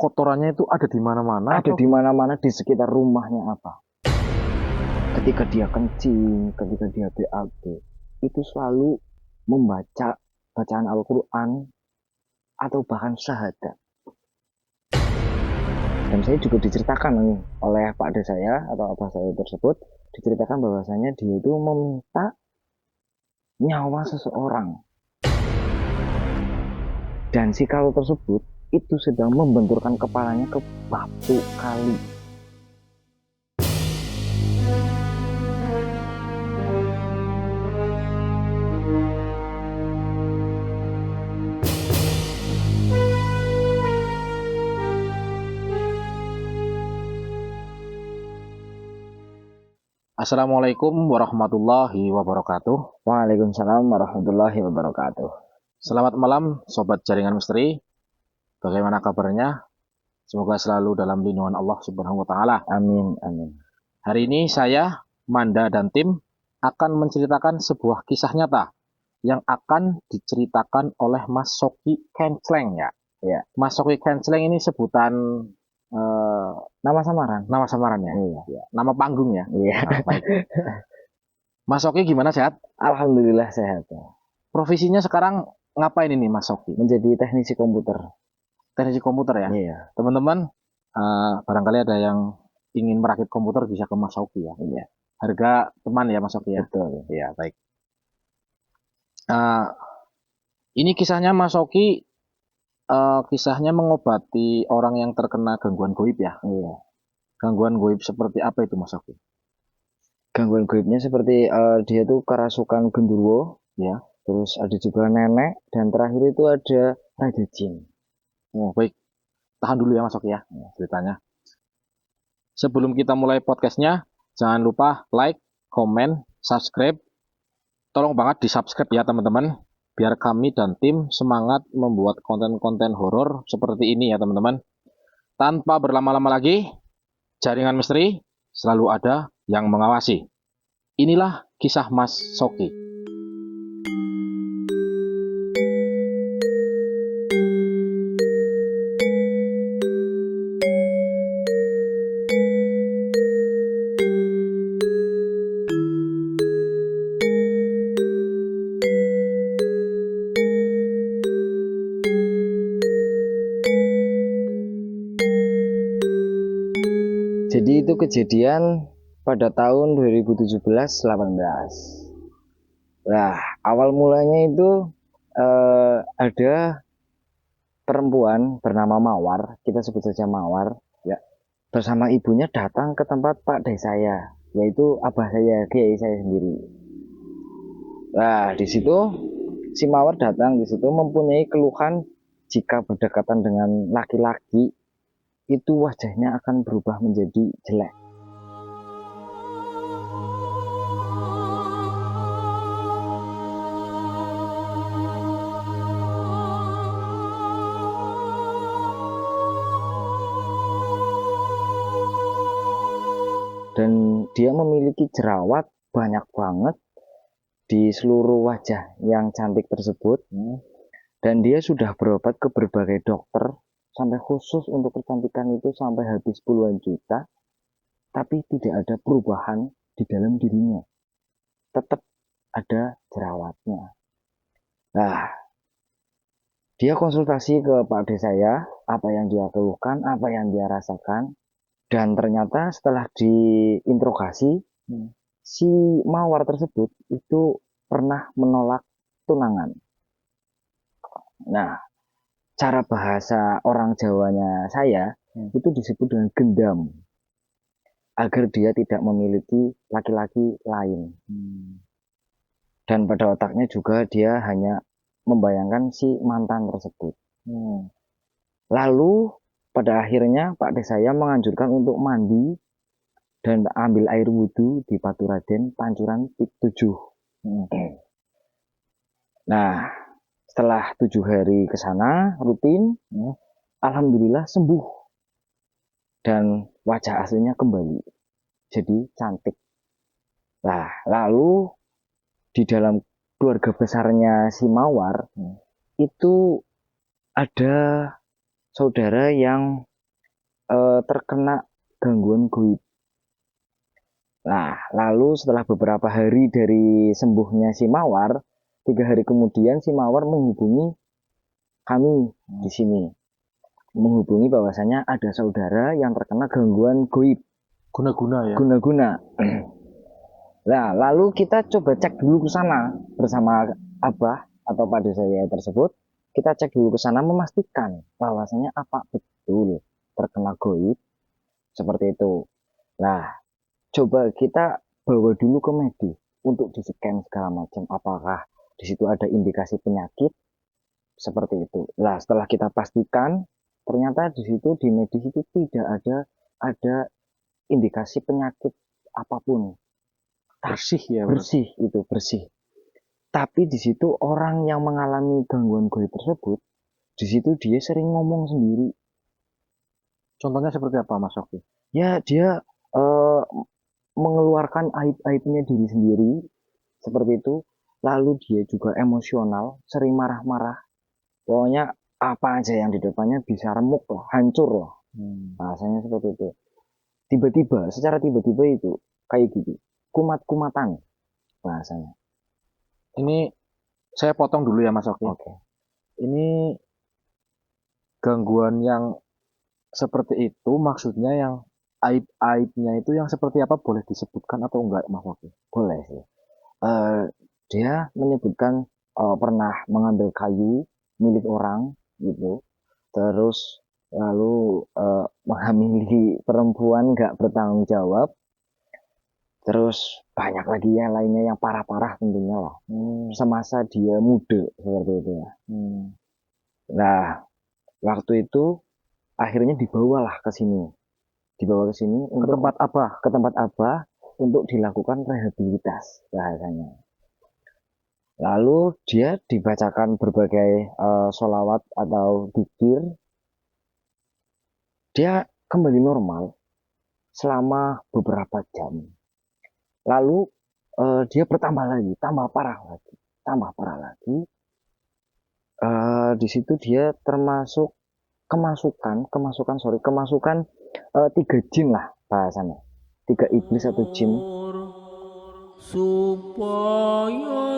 kotorannya itu ada di mana-mana? Ada di mana-mana di sekitar rumahnya apa. Ketika dia kencing, ketika dia BAB, itu selalu membaca bacaan Al-Quran atau bahkan syahadat. Dan saya juga diceritakan nih oleh Pak De saya atau abah saya tersebut, diceritakan bahwasanya dia itu meminta nyawa seseorang. Dan si kalau tersebut itu sedang membenturkan kepalanya ke batu kali. Assalamualaikum warahmatullahi wabarakatuh. Waalaikumsalam warahmatullahi wabarakatuh. Selamat malam Sobat Jaringan Misteri. Bagaimana kabarnya? Semoga selalu dalam lindungan Allah Subhanahu wa Ta'ala. Amin, amin. Hari ini saya, Manda dan tim akan menceritakan sebuah kisah nyata yang akan diceritakan oleh Mas Soki Kencleng ya. Ya. Mas Soki Kencleng ini sebutan Nama samaran. nama samarannya. Iya. Ya. Nama panggung ya. Iya. Nah, baik. Mas Soki gimana, sehat? Alhamdulillah sehat. Profesinya sekarang ngapain ini Mas Soki? Menjadi teknisi komputer. Teknisi komputer ya. Iya. Teman-teman, barangkali ada yang ingin merakit komputer bisa ke Mas Soki ya. Iya. Harga teman ya Mas Soki ya. Betul. Iya, baik. Ini kisahnya Mas Soki, kisahnya mengobati orang yang terkena gangguan goib ya. Iya. Gangguan goib seperti apa itu Mas Soki? Gangguan goibnya seperti dia tuh kerasukan genderuwo, Ya. terus ada juga nenek, dan terakhir itu ada raja jin. Oh, baik. Tahan dulu ya Mas Soki ya ceritanya. Sebelum kita mulai podcastnya, jangan lupa like, komen, subscribe. Tolong banget di subscribe ya teman-teman, biar kami dan tim semangat membuat konten-konten horor seperti ini ya teman-teman. Tanpa berlama-lama lagi, Jaringan Misteri selalu ada yang mengawasi. Inilah kisah Mas Soki. Jadi itu kejadian pada tahun 2017-18. Nah, awal mulanya itu ada perempuan bernama Mawar, kita sebut saja Mawar, ya, bersama ibunya datang ke tempat Pak De saya, yaitu abah saya, kiai saya sendiri. Nah, di situ si Mawar datang di situ mempunyai keluhan jika berdekatan dengan laki-laki itu wajahnya akan berubah menjadi jelek. Dan dia memiliki jerawat banyak banget di seluruh wajah yang cantik tersebut. Dan dia sudah berobat ke berbagai dokter sampai khusus untuk kecantikan itu sampai habis puluhan juta, tapi tidak ada perubahan di dalam dirinya. Tetap ada jerawatnya. Nah, dia konsultasi ke Pak De saya, apa yang dia keluhkan, apa yang dia rasakan. Dan ternyata setelah diinterogasi, si Mawar tersebut itu pernah menolak tunangan. Nah, cara bahasa orang Jawanya saya itu disebut dengan gendam, agar dia tidak memiliki laki-laki lain. Dan pada otaknya juga dia hanya membayangkan si mantan tersebut. Lalu pada akhirnya Pak De saya menganjurkan untuk mandi dan ambil air wudhu di Paturaden Pancuran 7. Nah, setelah 7 hari ke sana rutin, alhamdulillah sembuh dan wajah aslinya kembali jadi cantik. Nah, lalu di dalam keluarga besarnya si Mawar itu ada saudara yang terkena gangguan goib. Nah, lalu setelah beberapa hari dari sembuhnya si Mawar, 3 hari kemudian si Mawar menghubungi kami di sini, menghubungi bahwasanya ada saudara yang terkena gangguan goib, Guna-guna ya. guna-guna. Nah, lalu kita coba cek dulu ke sana bersama Abah atau pada saya tersebut. Kita cek dulu ke sana memastikan bahwasanya apa betul terkena goib seperti itu. Nah, coba kita bawa dulu ke medis untuk di-scan segala macam, apakah di situ ada indikasi penyakit seperti itu. Nah, setelah kita pastikan ternyata di situ di medis itu tidak ada indikasi penyakit apapun. Bersih ya. Bersih itu, bersih. Tapi di situ orang yang mengalami gangguan goib tersebut, di situ dia sering ngomong sendiri. Contohnya seperti apa Mas Oki? Ya, dia mengeluarkan aib-aibnya diri sendiri seperti itu. Lalu dia juga emosional, sering marah-marah. Pokoknya apa aja yang di depannya bisa remuk lah, hancur lah. Bahasanya seperti itu. Tiba-tiba, secara tiba-tiba itu kayak gitu, kumat-kumatan bahasanya. Ini saya potong dulu ya Mas Oki. Oke. Ini gangguan yang seperti itu maksudnya yang aib-aibnya itu yang seperti apa, boleh disebutkan atau enggak Mas Oki? Boleh sih. Dia menyebutkan pernah mengambil kayu milik orang gitu, terus lalu menghamili perempuan nggak bertanggung jawab, terus banyak lagi yang lainnya yang parah-parah tentunya lah. Semasa dia muda seperti itu ya. Nah, waktu itu akhirnya dibawa ke sini Ke tempat apa? ke tempat Abah untuk dilakukan rehabilitas bahasanya. Lalu dia dibacakan berbagai sholawat atau dzikir. Dia kembali normal selama beberapa jam. Lalu dia bertambah lagi, tambah parah lagi. Di situ dia termasuk kemasukan 3 jin lah bahasanya, 3 iblis atau jin. Supaya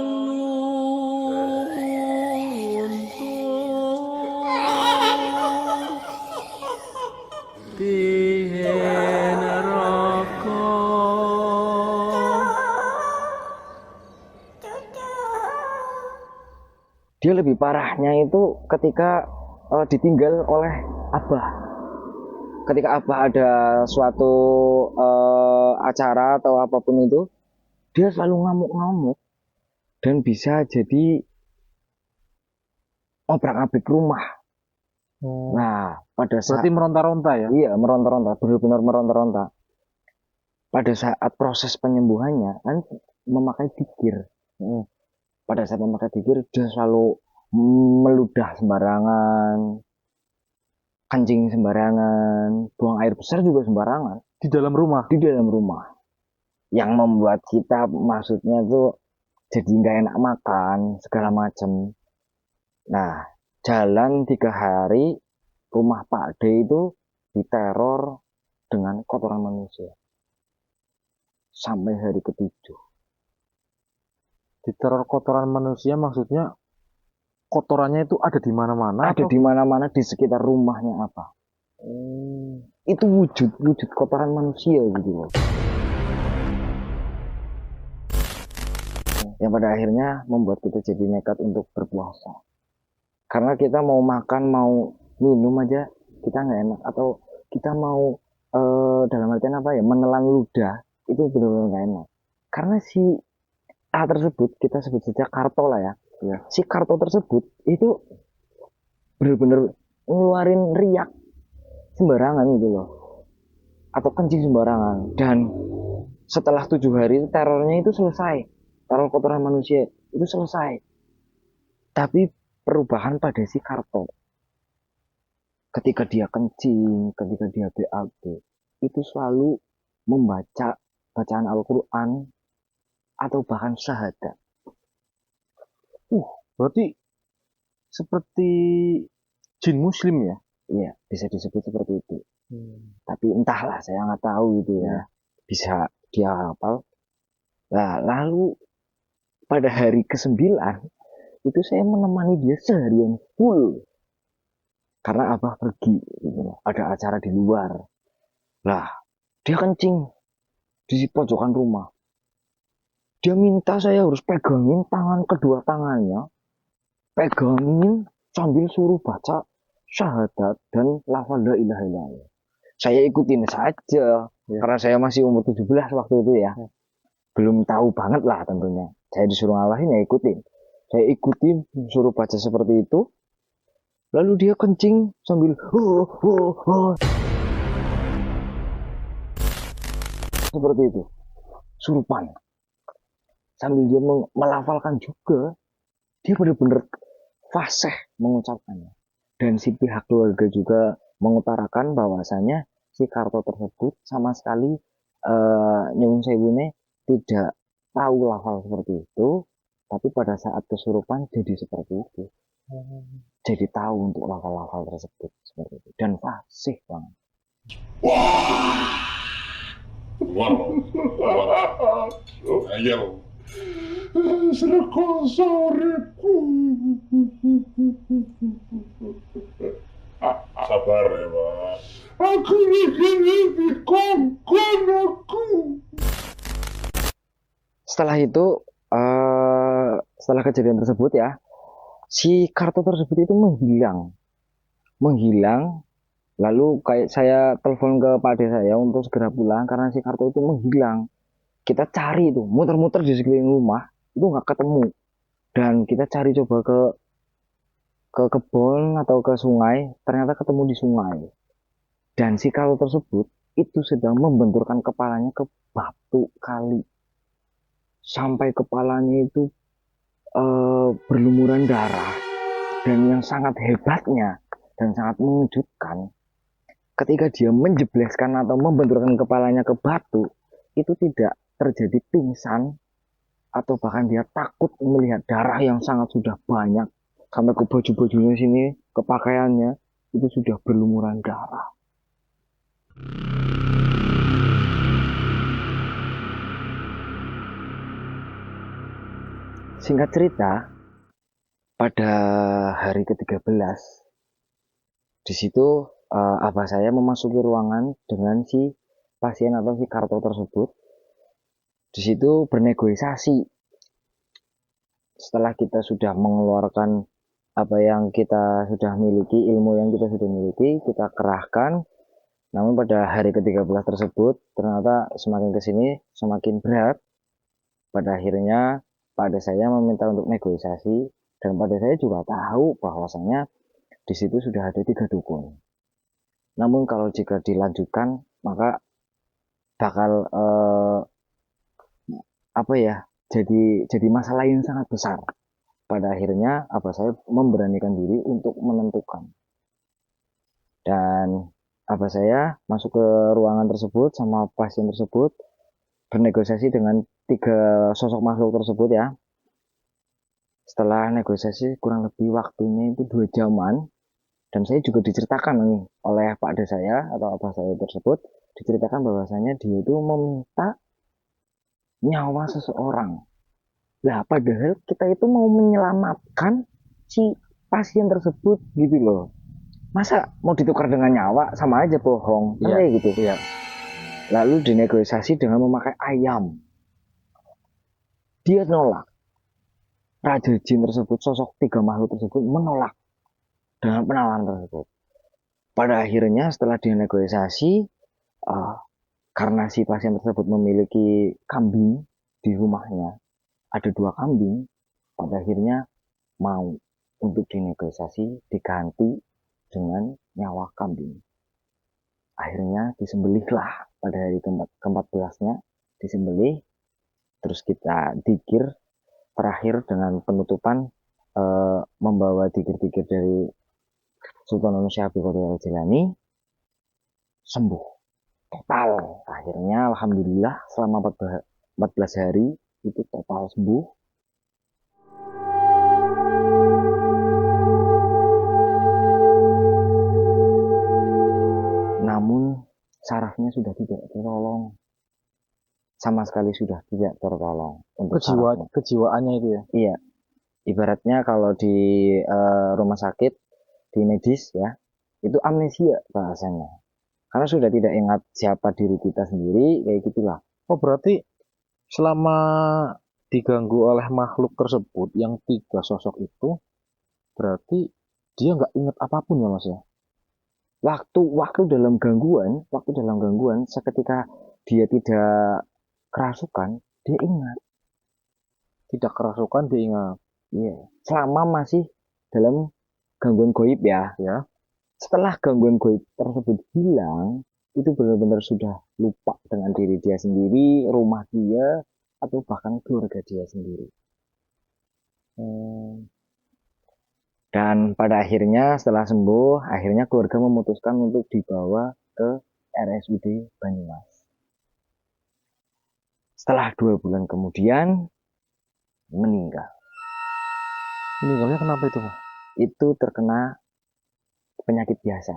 Dia lebih parahnya itu ketika ditinggal oleh Abah. Ketika Abah ada suatu acara atau apapun itu, dia selalu ngamuk-ngamuk dan bisa jadi obrak-abrik rumah. Nah, pada saat Berarti meronta-ronta ya? iya, meronta-ronta, benar-benar meronta-ronta. Pada saat proses penyembuhannya kan memakai dzikir. Pada saat memakai dzikir dia selalu meludah sembarangan, kencing sembarangan, buang air besar juga sembarangan Di dalam rumah? di dalam rumah. Yang membuat kita maksudnya tuh jadi nggak enak makan segala macam. Nah, jalan 3 hari rumah Pak D itu diteror dengan kotoran manusia sampai hari ke-7. Diteror kotoran manusia maksudnya kotorannya itu ada di mana-mana? Ada atau? di mana-mana di sekitar rumahnya apa. Itu wujud kotoran manusia gitu loh. Yang pada akhirnya membuat kita jadi nekat untuk berpuasa. Karena kita mau makan, mau minum aja kita nggak enak, atau kita mau dalam artian apa ya, menelan ludah itu benar-benar nggak enak. Karena si A tersebut, kita sebut saja Karto lah ya. Si Karto tersebut itu benar-benar ngeluarin riak sembarangan gitu loh, atau kencing sembarangan. Dan setelah 7 hari terornya itu selesai, teror kotoran manusia itu selesai. Tapi perubahan pada si Karto, ketika dia kencing, ketika dia BAB, itu selalu membaca bacaan Al-Quran atau bahkan syahadat. Berarti seperti jin muslim ya? Iya, bisa disebut seperti itu. Tapi entahlah, saya nggak tahu gitu ya. Bisa dia hafal. Nah, lalu pada hari ke-9 itu saya menemani dia seharian full karena abah pergi gitu. Ada acara di luar. Lah, dia kencing di pojokan rumah. Dia minta saya harus pegangin tangan kedua tangannya, pegangin sambil suruh baca syahadat dan lafal la ilaha illallah. Saya ikutin saja karena saya masih umur 17 waktu itu ya. Belum tahu banget lah tentunya. Saya disuruh ngalahin ya ikutin. Saya ikutin, suruh baca seperti itu. Lalu dia kencing sambil seperti itu. Surupan. Sambil dia melafalkan juga. Dia benar-benar fasih mengucapkannya. Dan si pihak keluarga juga mengutarakan bahwasanya si Karto tersebut sama sekali nyuwun sewune tidak tahu lafal seperti itu, tapi pada saat kesurupan jadi seperti itu. Jadi tahu untuk lafal-lafal tersebut seperti itu dan fasih banget. Ayel. Srekosoreku. Sabar ya, Pak. Aku ini kongkong aku. Setelah itu, setelah kejadian tersebut ya, si Karto tersebut itu menghilang. Lalu kayak saya telepon ke Pak Ade saya untuk segera pulang karena si Karto itu menghilang. Kita cari itu, muter-muter di sekeliling rumah, itu nggak ketemu. Dan kita cari coba ke kebun atau ke sungai, ternyata ketemu di sungai. Dan si Karto tersebut itu sedang membenturkan kepalanya ke batu kali. Sampai kepalanya itu berlumuran darah. Dan yang sangat hebatnya dan sangat mengejutkan, ketika dia menjebleskan atau membenturkan kepalanya ke batu, itu tidak terjadi pingsan atau bahkan dia takut melihat darah yang sangat sudah banyak sampai ke baju-bajunya sini, ke pakaiannya itu sudah berlumuran darah. Singkat cerita, pada hari ke-13 di situ abah saya memasuki ruangan dengan si pasien atau si Karto tersebut. Di situ bernegosiasi. Setelah kita sudah mengeluarkan apa yang kita sudah miliki, ilmu yang kita sudah miliki, kita kerahkan. Namun pada hari ke-13 tersebut ternyata semakin kesini semakin berat. Pada akhirnya pada saya meminta untuk negosiasi dan pada saya juga tahu bahwasanya di situ sudah ada 3 dukun. Namun kalau jika dilanjutkan maka bakal jadi masalah yang sangat besar. Pada akhirnya abah saya memberanikan diri untuk menentukan. Dan abah saya masuk ke ruangan tersebut sama pasien tersebut bernegosiasi dengan 3 sosok makhluk tersebut ya. Setelah negosiasi kurang lebih waktunya itu 2 jaman dan saya juga diceritakan nih oleh Pak Ade saya atau abah saya tersebut diceritakan bahwasanya dia itu meminta nyawa seseorang. Nah, padahal kita itu mau menyelamatkan si pasien tersebut gitu loh. Masa mau ditukar dengan nyawa, sama aja bohong. Kan kayak gitu. Iya. Lalu dinegosiasi dengan memakai ayam. Dia nolak. Raja jin tersebut, sosok 3 makhluk tersebut menolak dengan penawaran tersebut. Pada akhirnya setelah dinegosiasi, karena si pasien tersebut memiliki kambing di rumahnya, ada 2 kambing, pada akhirnya mau untuk dinegosiasi diganti dengan nyawa kambing. Akhirnya disembelihlah pada hari ke-14-nya, disembelih, terus kita dikir terakhir dengan penutupan membawa dikir-dikir dari Sultan Syekh Abdul Qadir Al-Jilani, sembuh total. Akhirnya alhamdulillah selama 14 hari itu total sembuh. Namun sarafnya sudah tidak tertolong, sama sekali sudah tidak tertolong untuk sarafnya. Kejiwaannya itu ya. Iya, ibaratnya kalau di rumah sakit, di medis ya, itu amnesia bahasanya. Karena sudah tidak ingat siapa diri kita sendiri, kayak gitulah. Oh, berarti selama diganggu oleh makhluk tersebut yang 3 sosok itu, berarti dia nggak ingat apapun ya Mas ya? Waktu dalam gangguan, seketika dia tidak kerasukan, dia ingat. Tidak kerasukan dia ingat. Iya, selama masih dalam gangguan goib ya. Ya. Setelah gangguan goib tersebut hilang, itu benar-benar sudah lupa dengan diri dia sendiri, rumah dia, atau bahkan keluarga dia sendiri. Dan pada akhirnya setelah sembuh, akhirnya keluarga memutuskan untuk dibawa ke RSUD Banyumas. Setelah 2 bulan kemudian, meninggal. Meninggalnya kenapa itu Mas? Itu terkena penyakit biasa.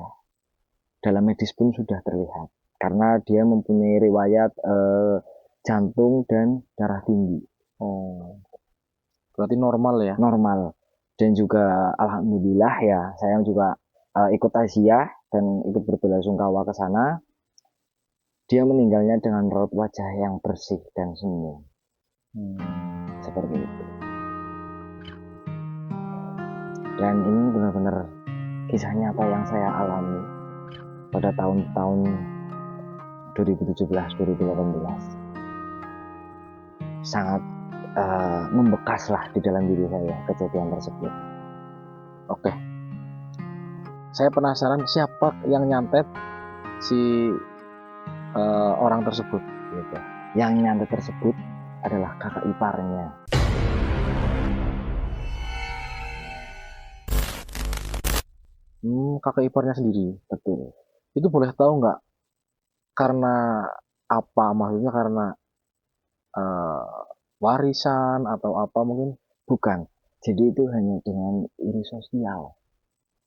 Dalam medis pun sudah terlihat. Karena dia mempunyai riwayat jantung dan darah tinggi. Berarti normal ya? Normal. Dan juga alhamdulillah ya, saya juga ikut Asia dan ikut berbelasungkawa ke sana. Dia meninggalnya dengan raut wajah yang bersih dan senyum. Seperti itu. Dan ini benar-benar kisah nyata yang saya alami pada tahun-tahun 2017-2018. Sangat membekas lah di dalam diri saya kejadian tersebut. Oke. Saya penasaran siapa yang nyantet si orang tersebut gitu. Yang nyantet tersebut adalah kakak iparnya. Kakak iparnya sendiri. Betul. Itu boleh tahu nggak karena apa? Maksudnya karena warisan atau apa mungkin? Bukan. Jadi itu hanya dengan iri sosial.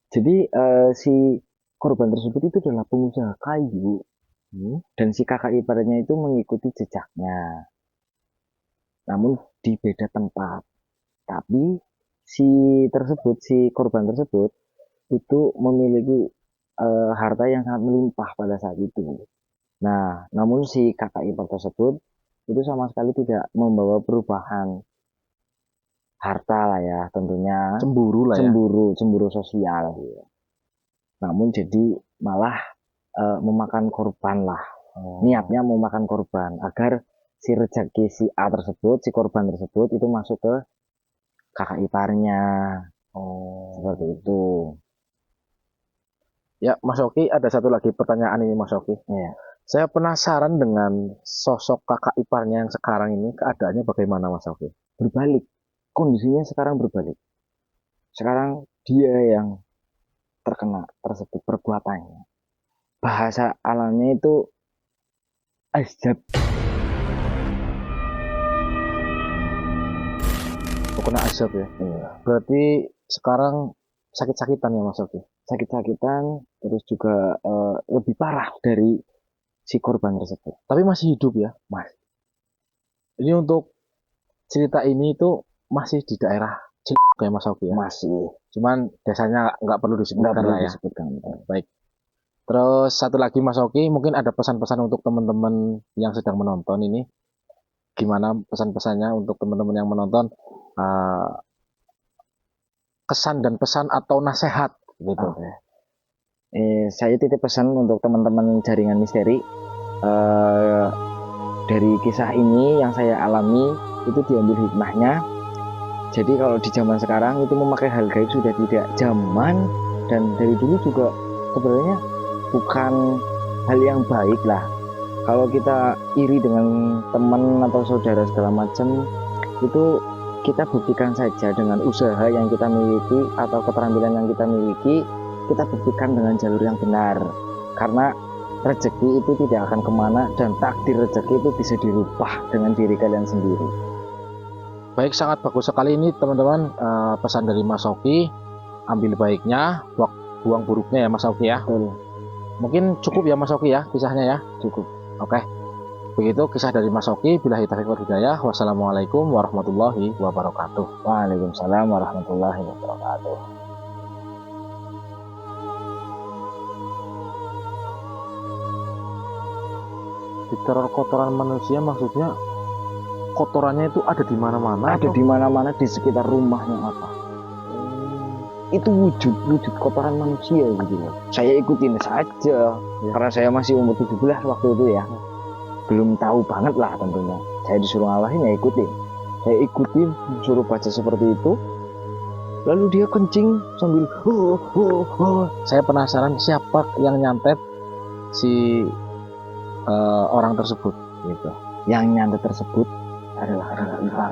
Jadi si korban tersebut itu adalah pengusaha kayu. Dan si kakak iparnya itu mengikuti jejaknya. Namun di beda tempat. Tapi si korban tersebut itu memiliki harta yang sangat melimpah pada saat itu. Nah, namun si kakak ipar tersebut itu sama sekali tidak membawa perubahan harta lah ya, tentunya Cemburu lah ya. cemburu sosial. Namun jadi malah memakan korban lah. Niatnya memakan korban agar si rezeki si A tersebut, si korban tersebut itu masuk ke kakak iparnya. Seperti itu. Ya, Mas Oki, ada satu lagi pertanyaan ini Mas Oki. Ya. Saya penasaran dengan sosok kakak iparnya yang sekarang ini, keadaannya bagaimana Mas Oki? Berbalik. Kondisinya sekarang berbalik. Sekarang dia yang terkena tersebut perbuatannya. Bahasa alamnya itu azab. Kena azab ya? Berarti sekarang sakit-sakitan ya Mas Oki? Sakit-sakitan, terus juga lebih parah dari si korban tersebut. Tapi masih hidup ya? Mas. Ini untuk cerita ini itu masih di daerah Cilacap kayak Mas Oki ya? Masih. Cuman desanya nggak perlu disebutkan lah ya? Baik. Terus satu lagi Mas Oki, mungkin ada pesan-pesan untuk teman-teman yang sedang menonton ini. Gimana pesan-pesannya untuk teman-teman yang menonton? Kesan dan pesan atau nasihat gitu. Saya titip pesan untuk teman-teman jaringan misteri. Dari kisah ini yang saya alami itu diambil hikmahnya. Jadi kalau di zaman sekarang itu memakai hal gaib sudah tidak zaman, dan dari dulu juga sebenarnya bukan hal yang baik lah. Kalau kita iri dengan teman atau saudara segala macam, itu kita buktikan saja dengan usaha yang kita miliki atau keterampilan yang kita miliki, kita buktikan dengan jalur yang benar. Karena rezeki itu tidak akan kemana, dan takdir rezeki itu bisa dirubah dengan diri kalian sendiri. Baik, sangat bagus sekali ini teman-teman, pesan dari Mas Oki. Ambil baiknya, buang buruknya ya Mas Oki ya. Betul. Mungkin cukup ya Mas Oki ya kisahnya ya. Cukup. Oke. Begitu kisah dari Mas Oki. Billahi taufiq wal hidayah. Wassalamualaikum warahmatullahi wabarakatuh. Waalaikumsalam warahmatullahi wabarakatuh. Diteror kotoran manusia maksudnya kotorannya itu ada di mana-mana. Ada atau- di mana-mana di sekitar rumahnya apa? Itu wujud kotoran manusia gitu loh. Saya ikutin saja karena saya masih umur 17 waktu itu ya. Belum tahu banget lah tentunya. Saya disuruh ngawasin ya ikutin. Saya ikutin, suruh baca seperti itu. Lalu dia kencing sambil Saya penasaran siapa yang nyantet si orang tersebut gitu. yang nyantet tersebut adalah ipar.